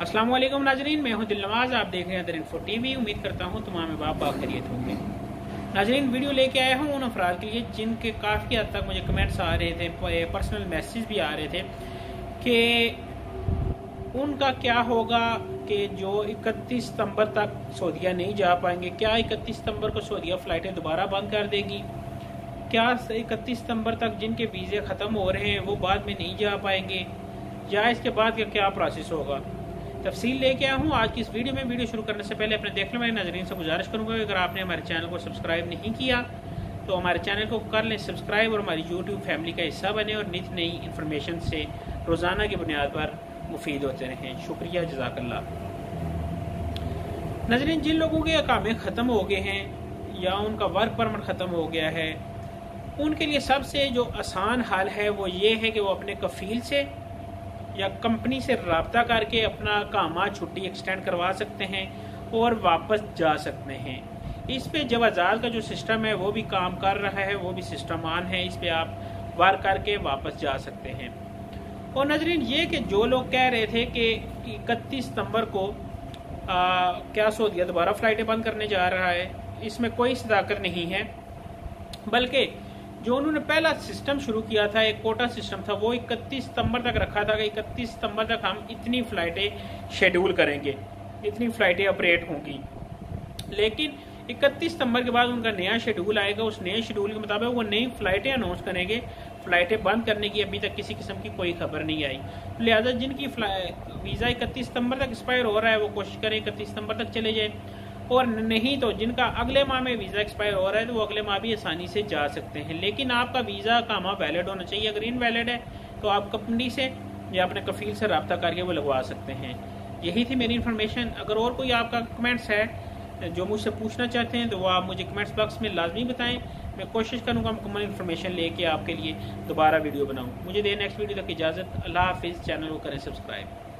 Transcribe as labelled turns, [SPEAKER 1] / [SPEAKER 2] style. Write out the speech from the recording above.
[SPEAKER 1] अस्सलाम वालेकुम नाजरीन, मैं हूं दिलनवाज। आप देख रहे हैं दरिंफो टीवी। उम्मीद करता हूं तमाम बाप खैरियत होंगे। नाजरीन, वीडियो लेके आया हूं उन अफराद के लिए जिनके काफ़ी हद तक मुझे कमेंट्स आ रहे थे, पर्सनल मैसेज भी आ रहे थे कि उनका क्या होगा कि जो 31 सितंबर तक सऊदीया नहीं जा पाएंगे। क्या 31 सितंबर को सऊदीया फ़्लाइटें दोबारा बंद कर देगी? क्या 31 सितंबर तक जिनके वीज़े ख़त्म हो रहे हैं वो बाद में नहीं जा पाएंगे, या इसके बाद का क्या प्रोसेस होगा? तफसील लेके आया हूँ आज की इस वीडियो में। वीडियो शुरू करने से पहले अपने देखने वाले नाजरीन से गुजारिश करूँगा, अगर आपने हमारे चैनल को सब्सक्राइब नहीं किया तो हमारे चैनल को कर लें सब्सक्राइब और हमारी यूट्यूब फैमिली का हिस्सा बने और नित नई इन्फॉर्मेशन से रोज़ाना की बुनियाद पर मुफीद होते रहें। शुक्रिया, जज़ाकल्लाह। नाजरीन, जिन लोगों के अकामे ख़त्म हो गए हैं या उनका वर्क परमिट ख़त्म हो गया है, उनके लिए सबसे जो आसान हल है वो ये है कि वो अपने कफ़ील से या कंपनी से रब्ता करके अपना कामा छुट्टी एक्सटेंड करवा सकते हैं और वापस जा सकते हैं। इस पे जवाजात का जो सिस्टम है वो भी काम कर रहा है, वो भी सिस्टम ऑन है। इस पे आप वर्क करके वापस जा सकते हैं। और नजरीन, ये कि जो लोग कह रहे थे कि 31 सितंबर को क्या सऊदीया दोबारा फ्लाइटें बंद करने जा रहा है, इसमें कोई सदाकत नहीं है। बल्कि जो उन्होंने पहला सिस्टम शुरू किया था, एक कोटा सिस्टम था, वो 31 सितंबर तक रखा था कि 31 सितंबर तक हम इतनी फ्लाइटें शेड्यूल करेंगे, इतनी फ्लाइटें ऑपरेट होंगी। लेकिन 31 सितंबर के बाद उनका नया शेड्यूल आएगा, उस नए शेड्यूल के मुताबिक वो नई फ्लाइटें अनाउंस करेंगे। फ्लाइटें बंद करने की अभी तक किसी किस्म की कोई खबर नहीं आई। लिहाजा जिनकी वीज़ा 31 सितंबर तक एक्सपायर हो रहा है वो कोशिश करें 31 सितंबर तक चले जाए, और नहीं तो जिनका अगले माह में वीज़ा एक्सपायर हो रहा है तो वो अगले माह भी आसानी से जा सकते हैं। लेकिन आपका वीज़ा का माह वैलिड होना चाहिए। अगर इनवैलिड है तो आप कंपनी से या अपने कफ़ील से रब्ता करके वो लगवा सकते हैं। यही थी मेरी इन्फॉर्मेशन। अगर और कोई आपका कमेंट्स है जो मुझसे पूछना चाहते हैं तो वो आप मुझे कमेंट्स बॉक्स में लाजमी बताएं। मैं कोशिश करूँगा मुकम्मल इन्फॉर्मेशन लेके आपके लिए दोबारा वीडियो बनाऊँ। मुझे दे नेक्स्ट वीडियो तक इजाज़त। अल्लाह हाफिज़। चैनल को करें सब्सक्राइब।